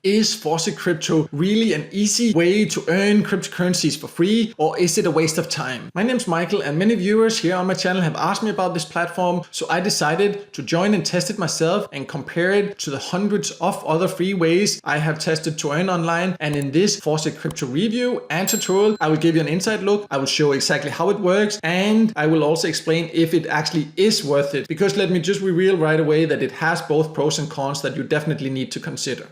Is Faucet Crypto really an easy way to earn cryptocurrencies for free, or is it a waste of time? My name's Michael, and many viewers here on my channel have asked me about this platform, so I decided to join and test it myself and compare it to the hundreds of other free ways I have tested to earn online. And in this Faucet Crypto review and tutorial, I will give you an inside look. I will show exactly how it works, and I will also explain if it actually is worth it, because let me just reveal right away that it has both pros and cons that you definitely need to consider.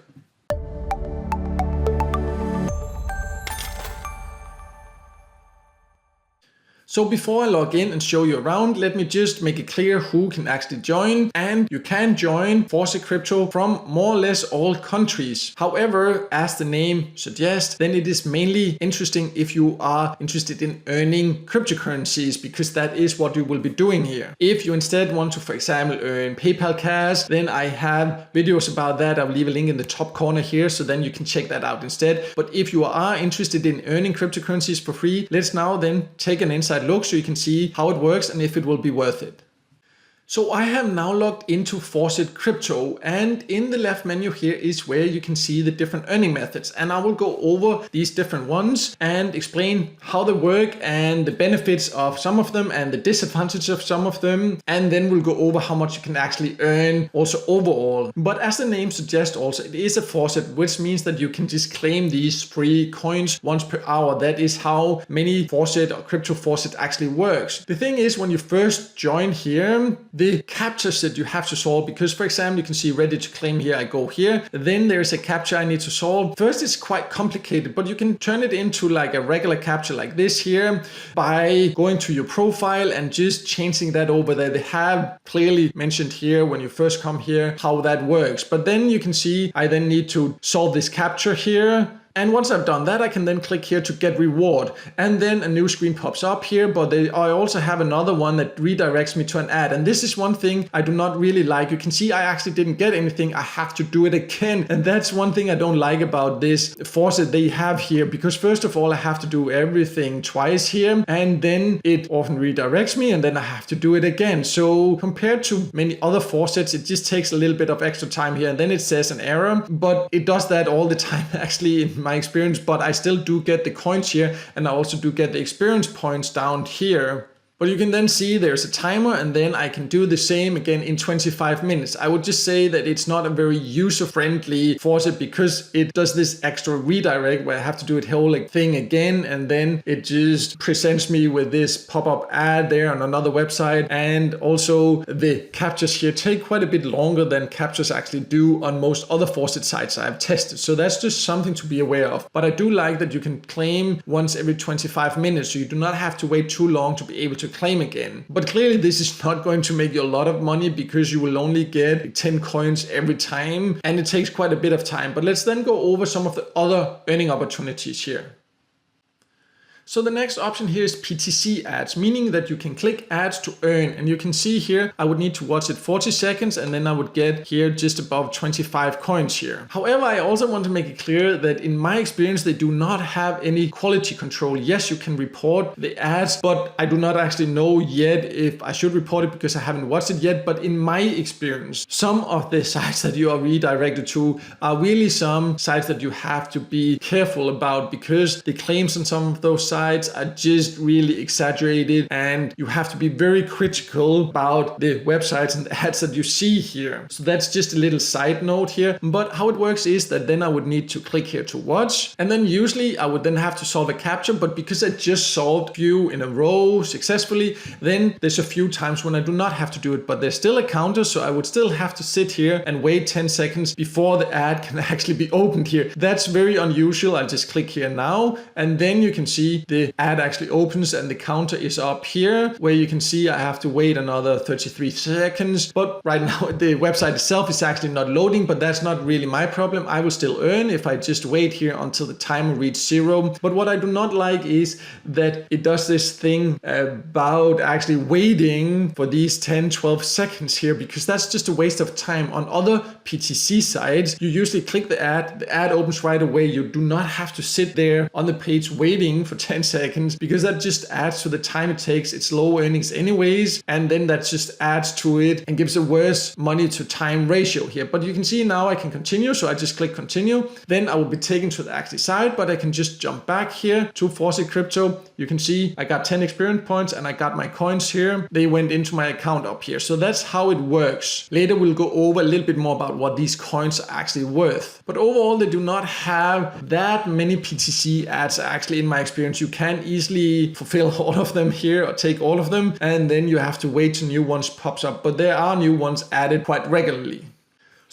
So before I log in and show you around, let me just make it clear who can actually join. And you can join Faucet Crypto from more or less all countries. However, as the name suggests, then it is mainly interesting if you are interested in earning cryptocurrencies, because that is what you will be doing here. If you instead want to, for example, earn PayPal cash, then I have videos about that. I'll leave a link in the top corner here, so then you can check that out instead. But if you are interested in earning cryptocurrencies for free, let's now then take an inside look so you can see how it works and if it will be worth it. So I have now logged into Faucet Crypto, and in the left menu here is where you can see the different earning methods, and I will go over these different ones and explain how they work and the benefits of some of them and the disadvantages of some of them, and then we'll go over how much you can actually earn also overall. But as the name suggests, also it is a faucet, which means that you can just claim these free coins once per hour. That is how many faucet or crypto faucet actually works. The thing is, when you first join here, the captures that you have to solve, because for example, you can see ready to claim here, I go here, then there's a captcha I need to solve. First, it's quite complicated, but you can turn it into like a regular captcha like this here by going to your profile and just changing that over there. They have clearly mentioned here when you first come here how that works, but then you can see I then need to solve this captcha here. And once I've done that, I can then click here to get reward. And then a new screen pops up here, but I also have another one that redirects me to an ad. And this is one thing I do not really like. You can see I actually didn't get anything. I have to do it again. And that's one thing I don't like about this faucet they have here, because first of all, I have to do everything twice here, and then it often redirects me, and then I have to do it again. So compared to many other faucets, it just takes a little bit of extra time here, and then it says an error, but it does that all the time actually in my experience. But I still do get the coins here, and I also do get the experience points down here. But you can then see there's a timer, and then I can do the same again in 25 minutes. I would just say that it's not a very user-friendly faucet, because it does this extra redirect where I have to do it whole thing again, and then it just presents me with this pop-up ad there on another website. And also the captchas here take quite a bit longer than captchas actually do on most other faucet sites I've tested. So that's just something to be aware of. But I do like that you can claim once every 25 minutes, so you do not have to wait too long to be able to claim again. But clearly this is not going to make you a lot of money, because you will only get 10 coins every time, and it takes quite a bit of time. But let's then go over some of the other earning opportunities here. So the next option here is PTC ads, meaning that you can click ads to earn. And you can see here, I would need to watch it 40 seconds, and then I would get here just above 25 coins here. However, I also want to make it clear that in my experience, they do not have any quality control. Yes, you can report the ads, but I do not actually know yet if I should report it, because I haven't watched it yet. But in my experience, some of the sites that you are redirected to are really some sites that you have to be careful about, because the claims on some of those sites are just really exaggerated, and you have to be very critical about the websites and ads that you see here. So that's just a little side note here. But how it works is that then I would need to click here to watch, and then usually I would then have to solve a captcha. But because I just solved a few in a row successfully, then there's a few times when I do not have to do it, but there's still a counter, so I would still have to sit here and wait 10 seconds before the ad can actually be opened here. That's very unusual. I'll just click here now, and then you can see the ad actually opens and the counter is up here, where you can see I have to wait another 33 seconds. But right now the website itself is actually not loading, but that's not really my problem. I will still earn if I just wait here until the timer reaches 0. But what I do not like is that it does this thing about actually waiting for these 10-12 seconds here, because that's just a waste of time. On other PTC sites, you usually click the ad opens right away. You do not have to sit there on the page waiting for 10 10 seconds because that just adds to the time it takes. It's low earnings anyways, and then that just adds to it and gives a worse money to time ratio here. But you can see now I can continue, so I just click continue. Then I will be taken to the actual site, but I can just jump back here to Faucet Crypto. You can see I got 10 experience points and I got my coins here. They went into my account up here. So that's how it works. Later we'll go over a little bit more about what these coins are actually worth. But overall, they do not have that many PTC ads actually in my experience. You can easily fulfill all of them here or take all of them, and then you have to wait till new ones pops up. But there are new ones added quite regularly.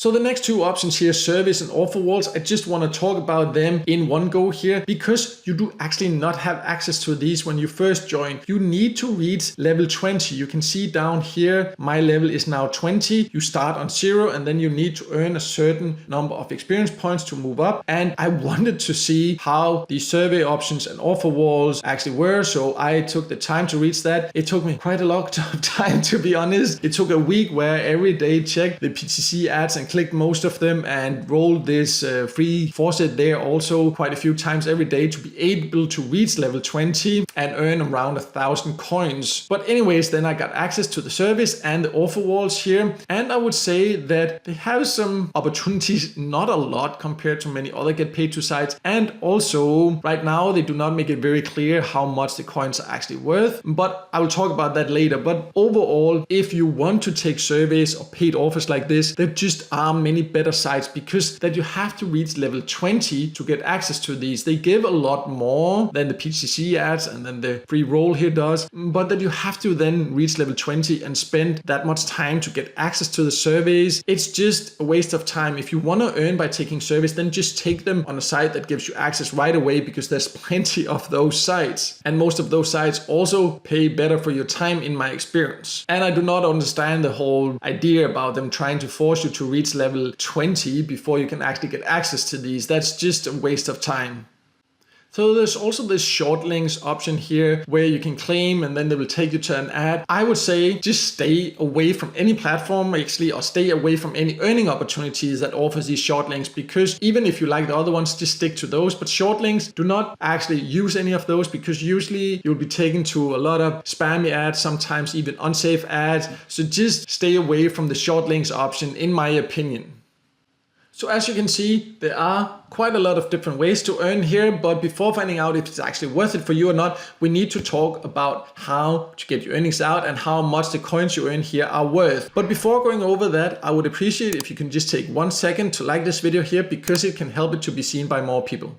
So the next two options here, service and offer walls, I just want to talk about them in one go here because you do actually not have access to these when you first join. You need to reach level 20. You can see down here, my level is now 20. You start on 0 and then you need to earn a certain number of experience points to move up. And I wanted to see how the survey options and offer walls actually were. So I took the time to reach that. It took me quite a lot of time, to be honest. It took a week where every day checked the PTC ads and clicked most of them and rolled this free faucet there also quite a few times every day to be able to reach level 20 and earn around 1,000 coins. But anyways, then I got access to the service and the offer walls here, and I would say that they have some opportunities, not a lot compared to many other get paid to sites, and also right now they do not make it very clear how much the coins are actually worth, but I will talk about that later. But overall, if you want to take surveys or paid offers like this, there just are many better sites because that you have to reach level 20 to get access to these. They give a lot more than the PCC ads and then the free roll here does, but that you have to then reach level 20 and spend that much time to get access to the surveys. It's just a waste of time. If you want to earn by taking surveys, then just take them on a site that gives you access right away because there's plenty of those sites. And most of those sites also pay better for your time in my experience. And I do not understand the whole idea about them trying to force you to reach level 20 before you can actually get access to these. That's just a waste of time. So there's also this Shortlinks option here where you can claim and then they will take you to an ad. I would say just stay away from any platform actually, or stay away from any earning opportunities that offers these Shortlinks, because even if you like the other ones, just stick to those. But Shortlinks, do not actually use any of those because usually you'll be taken to a lot of spammy ads, sometimes even unsafe ads. So just stay away from the Shortlinks option in my opinion. So as you can see, there are quite a lot of different ways to earn here, but before finding out if it's actually worth it for you or not, we need to talk about how to get your earnings out and how much the coins you earn here are worth. But before going over that, I would appreciate if you can just take 1 second to like this video here because it can help it to be seen by more people.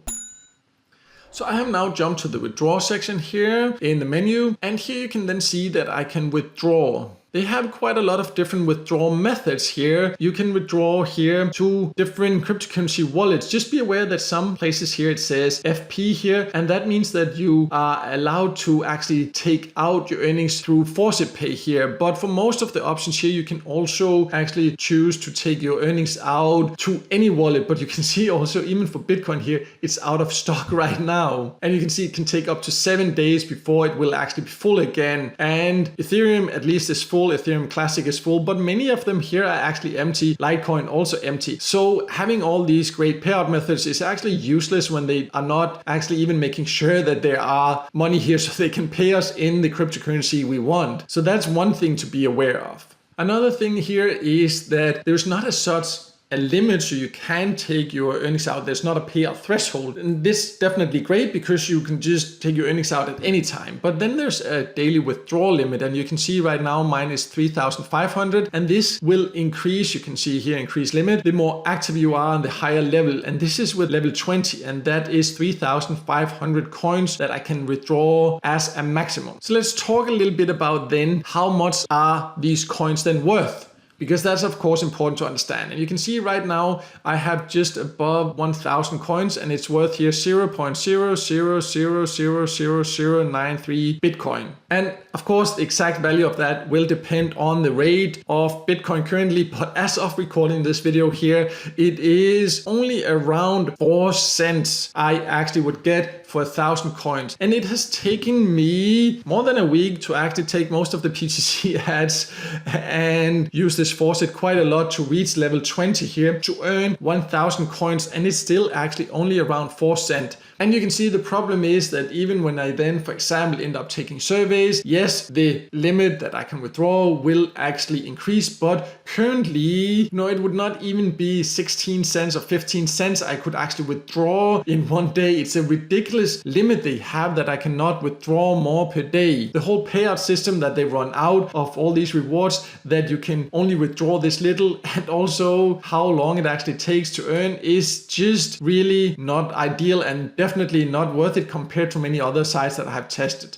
So I have now jumped to the withdraw section here in the menu, and here you can then see that I can withdraw. They have quite a lot of different withdrawal methods here. You can withdraw here to different cryptocurrency wallets. Just be aware that some places here it says FP here, and that means that you are allowed to actually take out your earnings through Faucet Pay here. But for most of the options here, you can also actually choose to take your earnings out to any wallet. But you can see also even for Bitcoin here, it's out of stock right now. And you can see it can take up to 7 days before it will actually be full again. And Ethereum at least is full. Ethereum Classic is full, but many of them here are actually empty. Litecoin also empty. So having all these great payout methods is actually useless when they are not actually even making sure that there are money here so they can pay us in the cryptocurrency we want. So that's one thing to be aware of. Another thing here is that there's not as such a limit so you can take your earnings out. There's not a payout threshold, and this is definitely great because you can just take your earnings out at any time. But then there's a daily withdrawal limit, and you can see right now mine is 3,500, and this will increase. You can see here increase limit the more active you are on the higher level, and this is with level 20, and that is 3,500 coins that I can withdraw as a maximum. So let's talk a little bit about then how much are these coins then worth, because that's of course important to understand. And you can see right now I have just above 1,000 coins, and it's worth here 0.0000093 Bitcoin. And of course the exact value of that will depend on the rate of Bitcoin currently, but as of recording this video here, it is only around 4 cents I actually would get for 1,000 coins. And it has taken me more than a week to actually take most of the PTC ads and use this this faucet quite a lot to reach level 20 here to earn 1000 coins, and it's still actually only around 4 cents. And you can see the problem is that even when I then, for example, end up taking surveys, yes, the limit that I can withdraw will actually increase, but currently, it would not even be 16 cents or 15 cents I could actually withdraw in one day. It's a ridiculous limit they have that I cannot withdraw more per day. The whole payout system that they run out of all these rewards, that you can only withdraw this little, and also how long it actually takes to earn, is just really not ideal and definitely not worth it compared to many other sites that I have tested.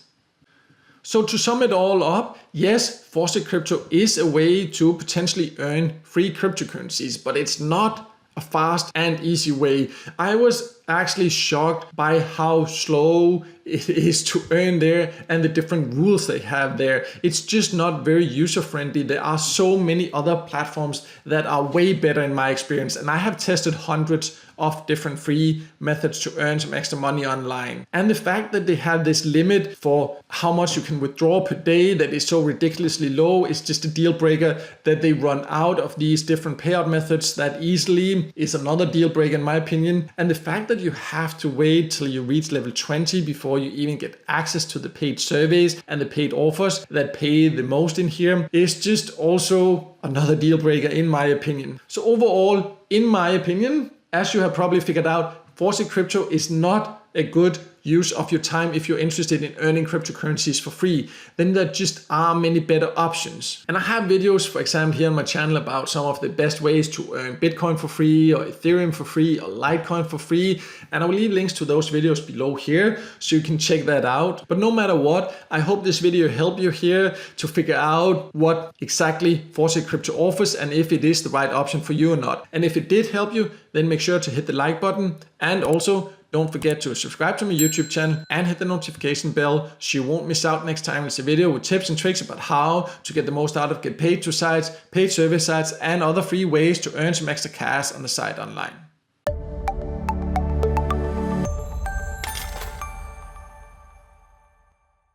So to sum it all up, yes, Faucet Crypto is a way to potentially earn free cryptocurrencies, but it's not a fast and easy way. I was actually shocked by how slow it is to earn there and the different rules they have there. It's just not very user friendly. There are so many other platforms that are way better in my experience, and I have tested hundreds of different free methods to earn some extra money online. And the fact that they have this limit for how much you can withdraw per day that is so ridiculously low is just a deal breaker. That they run out of these different payout methods that easily is another deal breaker in my opinion. And the fact that you have to wait till you reach level 20 before you even get access to the paid surveys and the paid offers that pay the most in here is just also another deal breaker in my opinion. So overall, in my opinion, as you have probably figured out, Faucet Crypto is not a good use of your time if you're interested in earning cryptocurrencies for free. Then there just are many better options. And I have videos, for example, here on my channel about some of the best ways to earn Bitcoin for free, or Ethereum for free, or Litecoin for free. And I will leave links to those videos below here so you can check that out. But no matter what, I hope this video helped you here to figure out what exactly Faucet Crypto offers and if it is the right option for you or not. And if it did help you, then make sure to hit the like button, and also don't forget to subscribe to my YouTube channel and hit the notification bell so you won't miss out next time there's a video with tips and tricks about how to get the most out of get paid to sites, paid service sites, and other free ways to earn some extra cash on the site online.